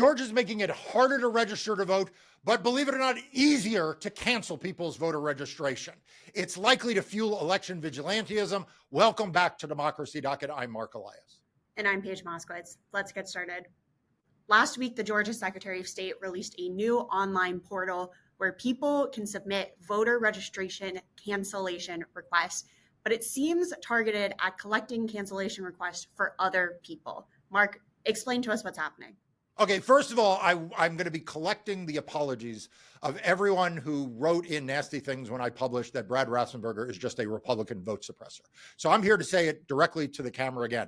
Georgia's making it harder to register to vote, but believe it or not, easier to cancel people's voter registration. It's likely to fuel election vigilantism. Welcome back to Democracy Docket. I'm Mark Elias. And I'm Paige Moskowitz. Let's get started. Last week, the Georgia Secretary of State released a new online portal where people can submit voter registration cancellation requests, but it seems targeted at collecting cancellation requests for other people. Mark, explain to us what's happening. Okay, first of all, I'm going to be collecting the apologies of everyone who wrote in nasty things when I published that Brad Raffensperger is just a Republican vote suppressor. So I'm here to say it directly to the camera again.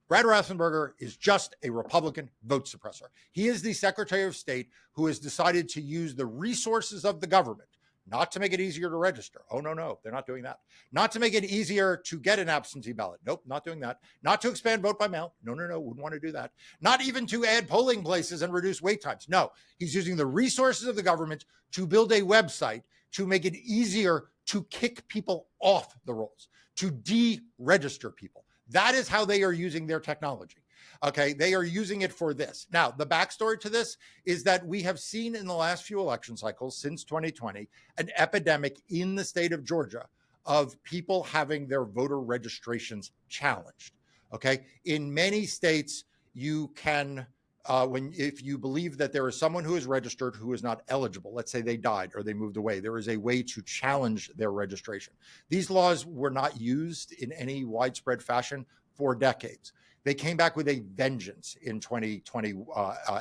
Brad Raffensperger is just a Republican vote suppressor. He is the Secretary of State who has decided to use the resources of the government, not to make it easier to register. Oh, no, they're not doing that. Not to make it easier to get an absentee ballot. Nope, not doing that. Not to expand vote by mail. No, wouldn't want to do that. Not even to add polling places and reduce wait times. No, he's using the resources of the government to build a website to make it easier to kick people off the rolls, to deregister people. That is how they are using their technology. Okay, they are using it for this. Now, the backstory to this is that we have seen in the last few election cycles since 2020 an epidemic in the state of Georgia of people having their voter registrations challenged. Okay, in many states, you can, if you believe that there is someone who is registered who is not eligible, let's say they died or they moved away, there is a way to challenge their registration. These laws were not used in any widespread fashion for decades. They came back with a vengeance in 2020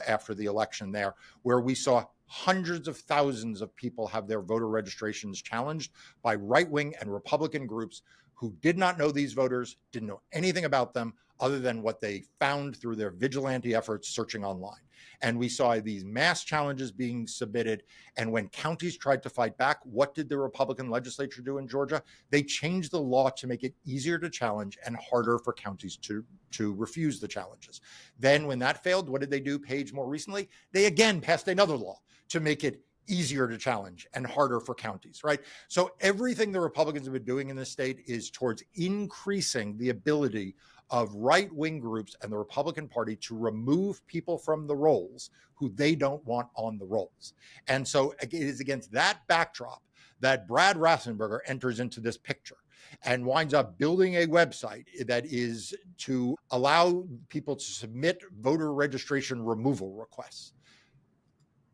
after the election there, where we saw hundreds of thousands of people have their voter registrations challenged by right-wing and Republican groups who did not know these voters, didn't know anything about them other than what they found through their vigilante efforts searching online. And we saw these mass challenges being submitted. And when counties tried to fight back, what did the Republican legislature do in Georgia? They changed the law to make it easier to challenge and harder for counties to refuse the challenges. Then when that failed, what did they do, Paige, more recently? They again passed another law to make it easier to challenge and harder for counties, right? So everything the Republicans have been doing in this state is towards increasing the ability of right-wing groups and the Republican Party to remove people from the rolls who they don't want on the rolls. And so it is against that backdrop that Brad Raffensperger enters into this picture and winds up building a website that is to allow people to submit voter registration removal requests.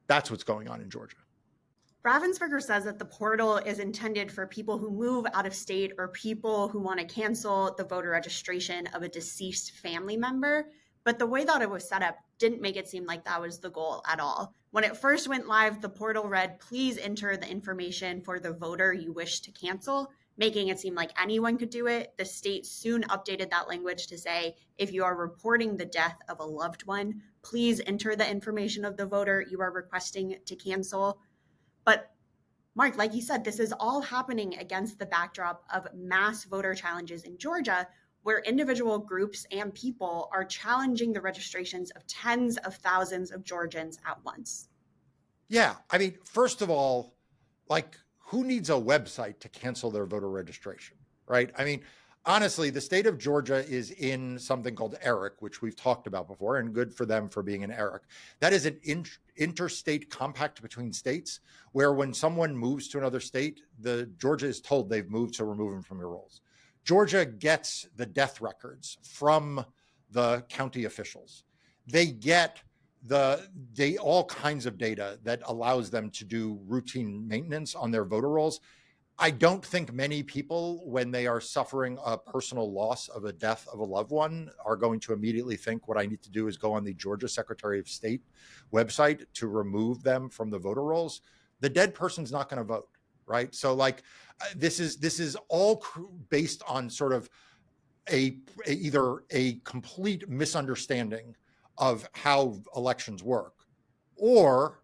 That's what's going on in Georgia. Raffensperger says that the portal is intended for people who move out of state or people who want to cancel the voter registration of a deceased family member. But the way that it was set up didn't make it seem like that was the goal at all. When it first went live, the portal read, "Please enter the information for the voter you wish to cancel," making it seem like anyone could do it. The state soon updated that language to say, if you are reporting the death of a loved one, please enter the information of the voter you are requesting to cancel. But Mark, like you said, this is all happening against the backdrop of mass voter challenges in Georgia, where individual groups and people are challenging the registrations of tens of thousands of Georgians at once. Yeah, I mean, first of all, like, who needs a website to cancel their voter registration, right? I mean, honestly, the state of Georgia is in something called ERIC, which we've talked about before, and good for them for being an ERIC. That is an interstate compact between states where when someone moves to another state, Georgia is told they've moved to remove them from your rolls. Georgia gets the death records from the county officials. They get all kinds of data that allows them to do routine maintenance on their voter rolls. I don't think many people, when they are suffering a personal loss of a death of a loved one, are going to immediately think what I need to do is go on the Georgia Secretary of State website to remove them from the voter rolls. The dead person's not going to vote, right? So this is all based on sort of either a complete misunderstanding of how elections work, or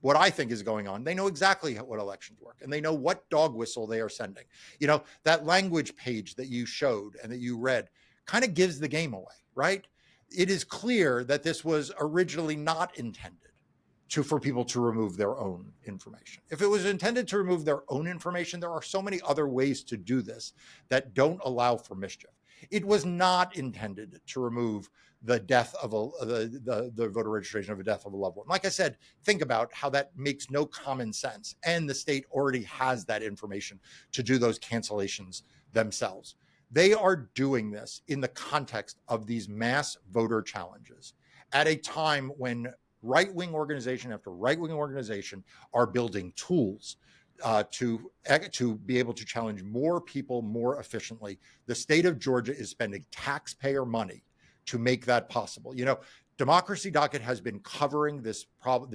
what I think is going on. They know exactly what elections work, and they know what dog whistle they are sending. You know, that language page that you showed and that you read kind of gives the game away, right? It is clear that this was originally not intended for people to remove their own information. If it was intended to remove their own information, there are so many other ways to do this that don't allow for mischief. It was not intended to remove the death of the voter registration of a death of a loved one. Like I said, think about how that makes no common sense. And the state already has that information to do those cancellations themselves. They are doing this in the context of these mass voter challenges at a time when right-wing organization after right-wing organization are building tools to be able to challenge more people more efficiently. The state of Georgia is spending taxpayer money to make that possible. Democracy Docket has been covering this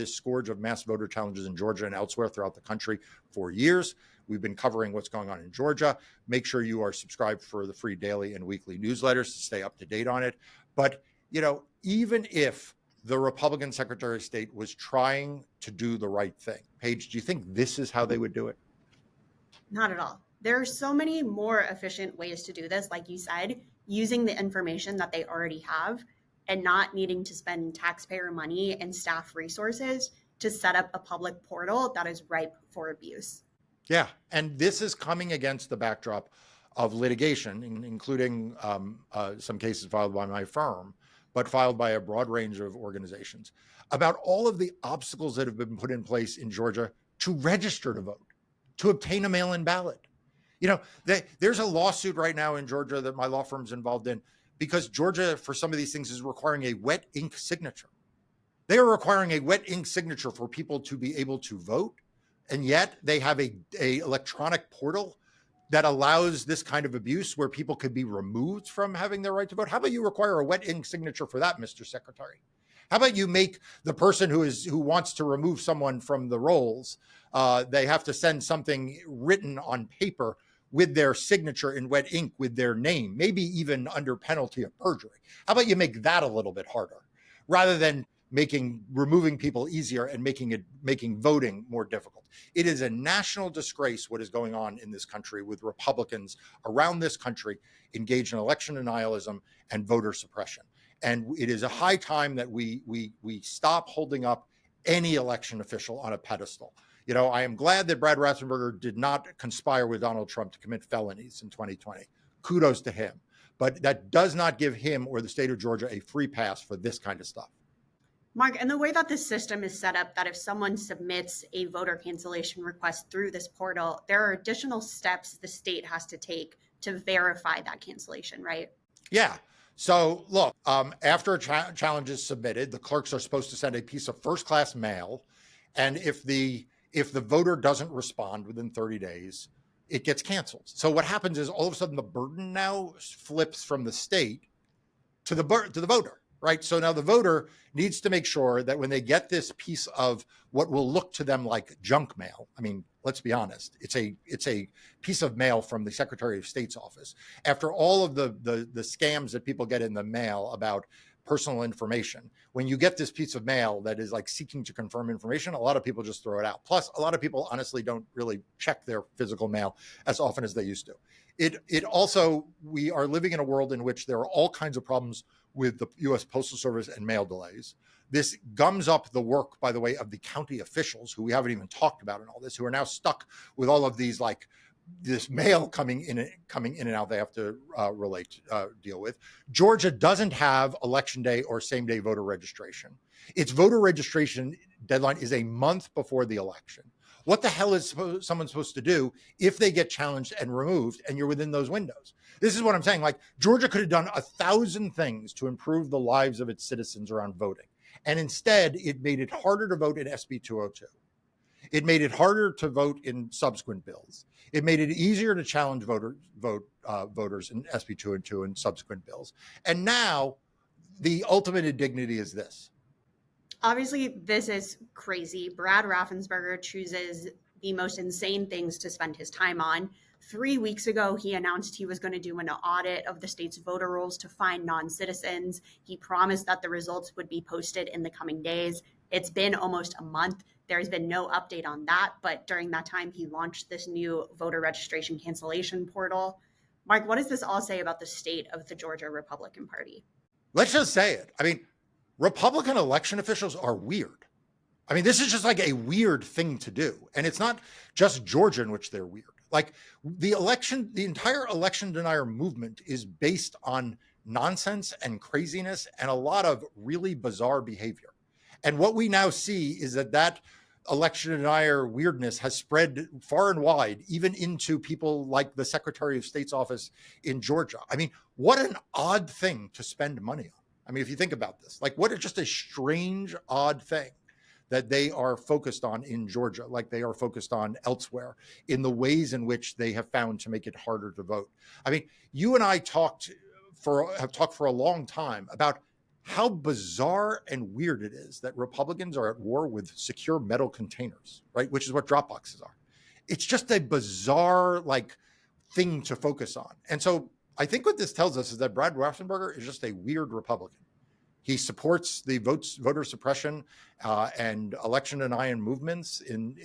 scourge of mass voter challenges in Georgia and elsewhere throughout the country for years. We've been covering what's going on in Georgia. Make sure you are subscribed for the free daily and weekly newsletters to stay up to date on it. But, even if the Republican Secretary of State was trying to do the right thing, Paige, do you think this is how they would do it? Not at all. There are so many more efficient ways to do this, like you said, using the information that they already have and not needing to spend taxpayer money and staff resources to set up a public portal that is ripe for abuse. Yeah, and this is coming against the backdrop of litigation, including some cases filed by my firm, but filed by a broad range of organizations, about all of the obstacles that have been put in place in Georgia to register to vote, to obtain a mail-in ballot. There's a lawsuit right now in Georgia that my law firm's involved in because Georgia, for some of these things, is requiring a wet ink signature. They are requiring a wet ink signature for people to be able to vote, and yet they have a electronic portal that allows this kind of abuse where people could be removed from having their right to vote. How about you require a wet ink signature for that, Mr. Secretary? How about you make the person who wants to remove someone from the rolls, they have to send something written on paper with their signature in wet ink with their name, maybe even under penalty of perjury. How about you make that a little bit harder rather than removing people easier and making voting more difficult? It is a national disgrace what is going on in this country with Republicans around this country engaged in election denialism and voter suppression. And it is a high time that we stop holding up any election official on a pedestal. I am glad that Brad Raffensperger did not conspire with Donald Trump to commit felonies in 2020. Kudos to him. But that does not give him or the state of Georgia a free pass for this kind of stuff. Mark, and the way that this system is set up, that if someone submits a voter cancellation request through this portal, there are additional steps the state has to take to verify that cancellation, right? Yeah. So look, after a challenge is submitted, the clerks are supposed to send a piece of first-class mail. And if the voter doesn't respond within 30 days, it gets canceled. So what happens is all of a sudden the burden now flips from the state to the voter, right? So now the voter needs to make sure that when they get this piece of what will look to them like junk mail, I mean, let's be honest, it's a piece of mail from the Secretary of State's office. After all of the scams that people get in the mail about personal information, when you get this piece of mail that is like seeking to confirm information, a lot of people just throw it out. Plus, a lot of people honestly don't really check their physical mail as often as they used to. It also, we are living in a world in which there are all kinds of problems with the U.S. Postal Service and mail delays. This gums up the work, by the way, of the county officials, who we haven't even talked about in all this, who are now stuck with all of these, like, this mail coming in and out they have to deal with. Georgia doesn't have election day or same day voter registration. Its voter registration deadline is a month before the election. What the hell is someone supposed to do if they get challenged and removed and you're within those windows? This is what I'm saying. Like, Georgia could have done 1,000 things to improve the lives of its citizens around voting. And instead, it made it harder to vote in SB 202. It made it harder to vote in subsequent bills. It made it easier to challenge voters in SB 202 and subsequent bills. And now the ultimate indignity is this. Obviously, this is crazy. Brad Raffensperger chooses the most insane things to spend his time on. 3 weeks ago, he announced he was going to do an audit of the state's voter rolls to find non-citizens. He promised that the results would be posted in the coming days. It's been almost a month. There's been no update on that, but during that time, he launched this new voter registration cancellation portal. Mark, what does this all say about the state of the Georgia Republican Party? Let's just say it. I mean, Republican election officials are weird. I mean, this is just like a weird thing to do. And it's not just Georgia in which they're weird. Like the entire election denier movement is based on nonsense and craziness and a lot of really bizarre behavior. And what we now see is that election denier weirdness has spread far and wide, even into people like the Secretary of State's office in Georgia. I mean, what an odd thing to spend money on. I mean, if you think about this, like what is just a strange, odd thing that they are focused on in Georgia, like they are focused on elsewhere in the ways in which they have found to make it harder to vote. I mean, you and I have talked for a long time about how bizarre and weird it is that Republicans are at war with secure metal containers, right? Which is what drop boxes are. It's just a bizarre thing to focus on. And so I think what this tells us is that Brad Raffensperger is just a weird Republican. He supports the voter suppression and election denying movements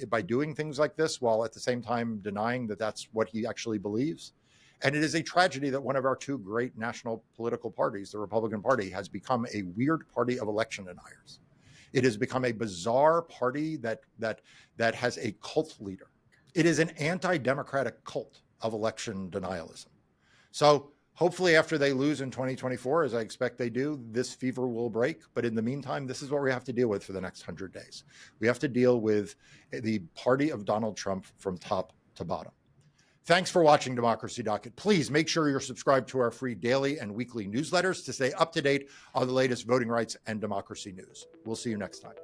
by doing things like this, while at the same time denying that that's what he actually believes. And it is a tragedy that one of our two great national political parties, the Republican Party, has become a weird party of election deniers. It has become a bizarre party that has a cult leader. It is an anti-democratic cult of election denialism. So hopefully after they lose in 2024, as I expect they do, this fever will break. But in the meantime, this is what we have to deal with for the next 100 days. We have to deal with the party of Donald Trump from top to bottom. Thanks for watching Democracy Docket. Please make sure you're subscribed to our free daily and weekly newsletters to stay up to date on the latest voting rights and democracy news. We'll see you next time.